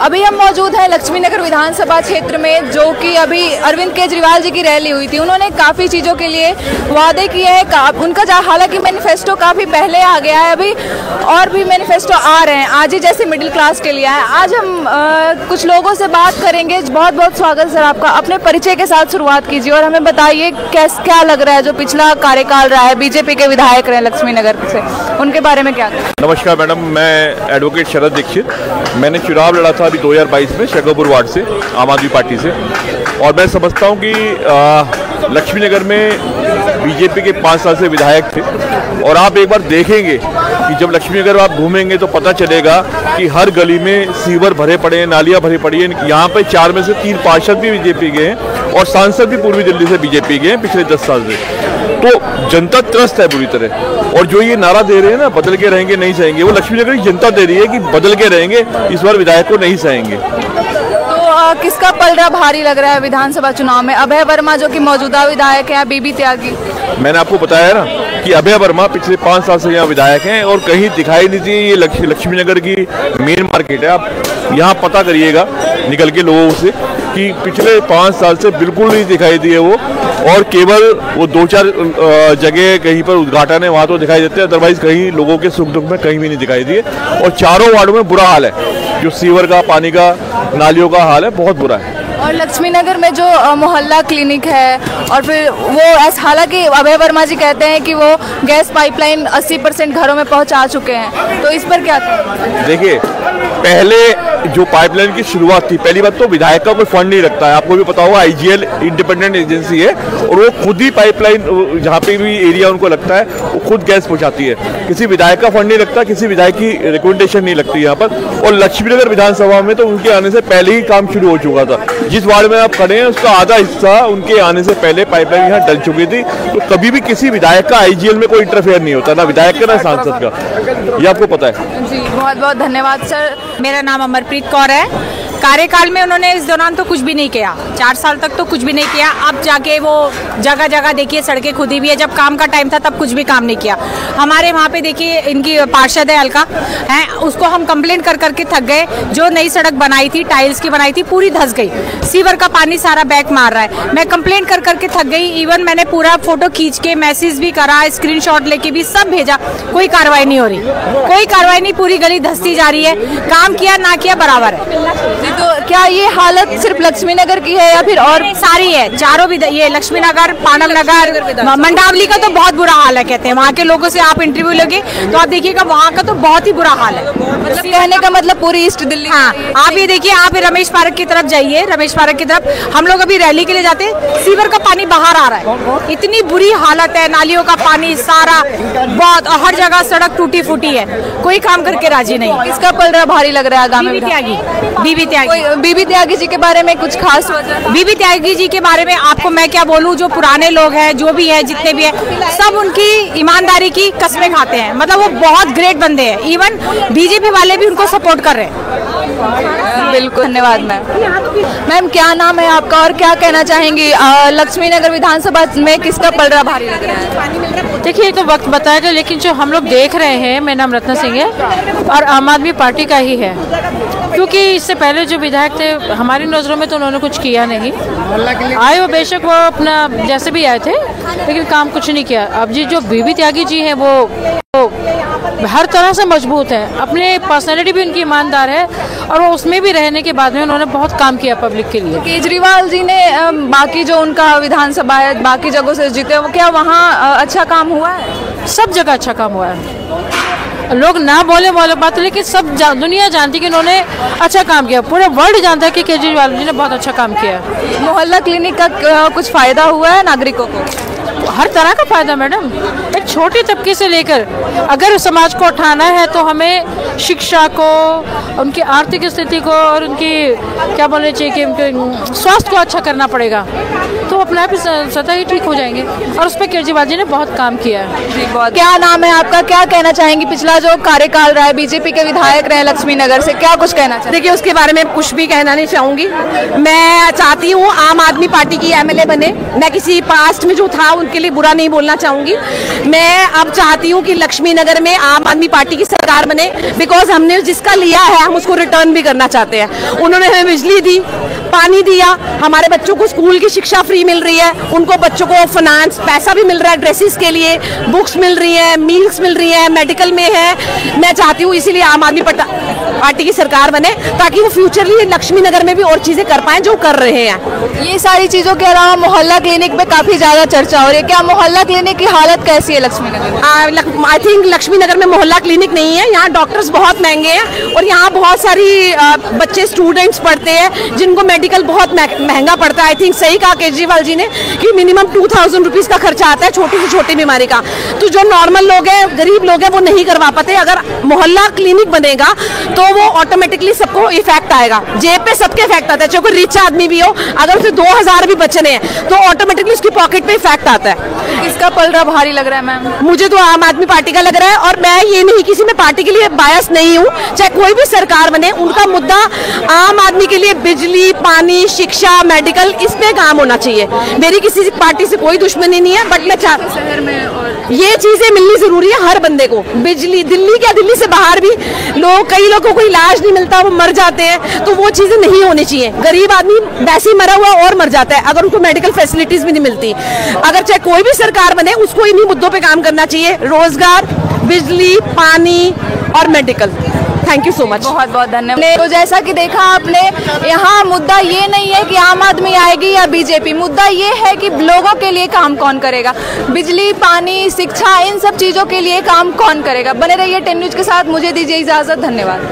अभी हम मौजूद हैं लक्ष्मी नगर विधानसभा क्षेत्र में, जो कि अभी अरविंद केजरीवाल जी की रैली हुई थी। उन्होंने काफ़ी चीज़ों के लिए वादे किए हैं। उनका हालांकि मैनिफेस्टो काफ़ी पहले आ गया है, अभी और भी मैनिफेस्टो आ रहे हैं आज ही जैसे मिडिल क्लास के लिए आए। आज हम कुछ लोगों से बात करेंगे। बहुत बहुत स्वागत सर आपका। अपने परिचय के साथ शुरुआत कीजिए और हमें बताइए क्या लग रहा है जो पिछला कार्यकाल रहा है, बीजेपी के विधायक रहे लक्ष्मी नगर से, उनके बारे में क्या? नमस्कार मैडम, मैं एडवोकेट शरद दीक्षित। मैंने चुनाव लड़ा था अभी 2022 में शेखोपुर वार्ड से, आम आदमी पार्टी से, और मैं समझता हूँ कि लक्ष्मी नगर में बीजेपी के 5 साल से विधायक थे। और आप एक बार देखेंगे कि जब लक्ष्मी नगर आप घूमेंगे तो पता चलेगा कि हर गली में सीवर भरे पड़े हैं, नालियाँ भरी पड़ी हैं। यहाँ पे 4 में से 3 पार्षद भी बीजेपी के हैं और सांसद भी पूर्वी दिल्ली से बीजेपी के हैं पिछले 10 साल से। तो जनता त्रस्त है बुरी तरह। और जो ये नारा दे रहे हैं ना, बदल के रहेंगे नहीं सहेंगे, वो लक्ष्मी नगर की जनता दे रही है कि बदल के रहेंगे, इस बार विधायक को नहीं सहेंगे। किसका पलड़ा भारी लग रहा है विधानसभा चुनाव में? अभय वर्मा जो कि मौजूदा विधायक है, बीबी त्यागी। मैंने आपको बताया ना कि अभय वर्मा पिछले 5 साल से यहाँ विधायक हैं और कहीं दिखाई नहीं दी। ये लक्ष्मी नगर की मेन मार्केट है। आप यहाँ पता करिएगा निकल के लोगों से कि पिछले 5 साल से बिल्कुल नहीं दिखाई दिए वो, और केवल वो 2-4 जगह कहीं पर उद्घाटन है, वहाँ तो दिखाई देते हैं, अदरवाइज कहीं लोगों के सुख दुख में कहीं भी नहीं दिखाई दिए। और चारों वार्डों में बुरा हाल है, जो सीवर का, पानी का, नालियों का हाल है, बहुत बुरा है। और लक्ष्मी नगर में जो मोहल्ला क्लिनिक है, और फिर वो हालांकि अभय वर्मा जी कहते हैं कि वो गैस पाइपलाइन 80% घरों में पहुंचा चुके हैं, तो इस पर क्या? देखिए, पहले जो पाइपलाइन की शुरुआत थी, पहली बात तो विधायक का कोई फंड नहीं रखता है। आपको भी पता होगा, IGL इंडिपेंडेंट एजेंसी है और वो खुद ही पाइपलाइन जहाँ पे भी एरिया उनको लगता है वो खुद गैस पहुँचाती है। किसी विधायक का फंड नहीं लगता, किसी विधायक की रिकमेंडेशन नहीं लगती यहाँ पर। और लक्ष्मी नगर विधानसभा में तो उनके आने से पहले ही काम शुरू हो चुका था। जिस वार्ड में आप खड़े हैं उसका आधा हिस्सा उनके आने से पहले पाइपलाइन यहाँ डल चुकी थी। तो कभी भी किसी विधायक का IGL में कोई इंटरफेयर नहीं होता, ना विधायक का ना सांसद का, ये आपको पता है। जी बहुत बहुत धन्यवाद सर। मेरा नाम अमरप्रीत कौर है। कार्यकाल में उन्होंने इस दौरान तो कुछ भी नहीं किया, 4 साल तक तो कुछ भी नहीं किया। अब जाके वो जगह जगह देखिए सड़कें खुदी हुई है, जब काम का टाइम था तब कुछ भी काम नहीं किया। हमारे वहाँ पे देखिए इनकी पार्षद है अलका है, उसको हम कंप्लेंट कर करके थक गए। जो नई सड़क बनाई थी, टाइल्स की बनाई थी, पूरी धंस गई। सीवर का पानी सारा बैक मार रहा है। मैं कंप्लेंट कर करके थक गई। इवन मैंने पूरा फोटो खींच के मैसेज भी करा, स्क्रीनशॉट लेके भी सब भेजा, कोई कार्रवाई नहीं हो रही, कोई कार्रवाई नहीं। पूरी गली धंसती जा रही है, काम किया ना किया बराबर है। तो क्या ये हालत सिर्फ लक्ष्मी नगर की है या फिर और सारी है? चारों भी, ये लक्ष्मी नगर, पानम नगर, मंडावली का तो बहुत बुरा हाल है। कहते हैं वहाँ के लोगों से आप इंटरव्यू लोगे तो आप देखिएगा वहाँ का तो बहुत ही बुरा हाल है। मतलब कहने का मतलब पूरी ईस्ट दिल्ली। हाँ, आप ये देखिए, आप रमेश पार्क की तरफ जाइए, रमेश पार्क की तरफ हम लोग अभी रैली के लिए जाते, सीवर का पानी बाहर आ रहा है। इतनी बुरी हालत है, नालियों का पानी सारा बहुत, हर जगह सड़क टूटी फूटी है, कोई काम करके राजी नहीं। इसका पलड़ा भारी लग रहा है आगामी? बीबी त्यागी जी के बारे में कुछ खास? बीबी त्यागी जी के बारे में आपको मैं क्या बोलूं, जो पुराने लोग हैं, जो भी है, जितने भी है, सब उनकी ईमानदारी की कस्में खाते हैं। मतलब वो बहुत ग्रेट बंदे हैं। इवन बीजेपी वाले भी उनको सपोर्ट कर रहे हैं। बिल्कुल, धन्यवाद मैम। क्या नाम है आपका और क्या कहना चाहेंगी लक्ष्मी नगर विधानसभा में किसका पलड़ा भारी लग रहा है? देखिए, तो वक्त बताएगा, लेकिन जो हम लोग देख रहे हैं, मेरा नाम रत्ना सिंह है और आम आदमी पार्टी का ही है। क्योंकि इससे पहले जो विधायक थे हमारी नज़रों में तो उन्होंने कुछ किया नहीं। आए वो बेशक वो अपना जैसे भी आए थे, लेकिन काम कुछ नहीं किया। अब जी जो बीबी त्यागी जी हैं वो हर तरह से मजबूत है, अपने पर्सनैलिटी भी उनकी ईमानदार है और वो उसमें भी रहने के बाद में उन्होंने बहुत काम किया पब्लिक के लिए। केजरीवाल जी ने बाकी जो उनका विधानसभा है, बाकी जगहों से जीते, वो क्या वहाँ अच्छा काम हुआ है? सब जगह अच्छा काम हुआ है। लोग ना बोले बात, लेकिन सब दुनिया जानती कि उन्होंने अच्छा काम किया। पूरे वर्ल्ड जानता है कि केजरीवाल जी ने बहुत अच्छा काम किया। मोहल्ला क्लिनिक का कुछ फायदा हुआ है नागरिकों को? हर तरह का फायदा मैडम, एक छोटे तबके से लेकर अगर समाज को उठाना है तो हमें शिक्षा को, उनकी आर्थिक स्थिति को और उनकी क्या बोलना चाहिए कि उनके स्वास्थ्य को अच्छा करना पड़ेगा, तो अपने आप ही सतह ही ठीक हो जाएंगे। और उस पर केजरीवाल जी ने बहुत काम किया है। क्या नाम है आपका, क्या कहना चाहेंगी पिछला जो कार्यकाल रहा है, बीजेपी के विधायक रहे लक्ष्मी नगर से, क्या कुछ कहना चाहेंगे? देखिए, उसके बारे में कुछ भी कहना नहीं चाहूंगी। मैं चाहती हूँ आम आदमी पार्टी की MLA बने। मैं किसी पास्ट में जो था उनके लिए बुरा नहीं बोलना चाहूंगी। मैं मैं अब चाहती हूँ कि लक्ष्मी नगर में आम आदमी पार्टी की सरकार बने, बिकॉज हमने जिसका लिया है हम उसको रिटर्न भी करना चाहते हैं। उन्होंने हमें बिजली दी, पानी दिया, हमारे बच्चों को स्कूल की शिक्षा फ्री मिल रही है, उनको बच्चों को फाइनेंस पैसा भी मिल रहा है, ड्रेसेस के लिए बुक्स मिल रही है, मील्स मिल रही है, मेडिकल में है। मैं चाहती हूँ इसीलिए आम आदमी पार्टी की सरकार बने, ताकि वो फ्यूचरली लक्ष्मी नगर में भी और चीजें कर पाए जो कर रहे हैं। ये सारी चीजों के अलावा मोहल्ला क्लिनिक पे काफी ज्यादा चर्चा हो रही है, क्या मोहल्ला क्लिनिक की हालत कैसी है लक्ष्मी नगर में? आई थिंक लक्ष्मी नगर में मोहल्ला क्लिनिक नहीं है, यहाँ डॉक्टर्स बहुत महंगे हैं और यहाँ बहुत सारी बच्चे स्टूडेंट्स पढ़ते हैं जिनको मेडिकल बहुत महंगा पड़ता है। आई थिंक सही कहा केजरीवाल जी ने कि मिनिमम 2000 रुपीज का खर्चा आता है छोटी से छोटी बीमारी का, तो जो नॉर्मल लोग हैं, गरीब लोग हैं, वो नहीं करवा पाते। अगर मोहल्ला क्लिनिक बनेगा तो वो ऑटोमेटिकली सबको इफेक्ट आएगा, जेब पे सबके इफेक्ट आता है, चाहे कोई रिच आदमी भी हो, अगर उसे 2000 भी बचने हैं तो ऑटोमेटिकली उसकी पॉकेट पे इफेक्ट आता है। किसका पलड़ा भारी लग रहा है मैम? मुझे तो आम आदमी पार्टी का लग रहा है, और मैं ये नहीं किसी में पार्टी के लिए बायस नहीं हूँ, चाहे कोई भी सरकार बने, उनका मुद्दा आम आदमी के लिए बिजली, पानी, शिक्षा, मेडिकल, इस पे काम होना चाहिए। मेरी किसी पार्टी से कोई दुश्मनी नहीं है, बट मैं शहर में और ये चीजें मिलनी जरूरी है हर बंदे को। बिजली, दिल्ली क्या, दिल्ली से बाहर भी कई लोगों को इलाज नहीं मिलता, वो मर जाते हैं, तो वो चीजें नहीं होनी चाहिए। गरीब आदमी वैसे ही मरा हुआ और मर जाता है अगर उनको मेडिकल फैसिलिटीज भी नहीं मिलती। अगर चाहे कोई भी सरकार बने, उसको इन्हीं मुद्दों पे काम करना चाहिए, रोजगार, बिजली, पानी और medical. Thank you so much. बहुत बहुत धन्यवाद। तो जैसा कि देखा आपने, यहाँ मुद्दा ये नहीं है कि आम आदमी आएगी या बीजेपी, मुद्दा ये है कि लोगों के लिए काम कौन करेगा, बिजली, पानी, शिक्षा, इन सब चीज़ों के लिए काम कौन करेगा। बने रहिए 10 न्यूज़ के साथ, मुझे दीजिए इजाज़त, धन्यवाद।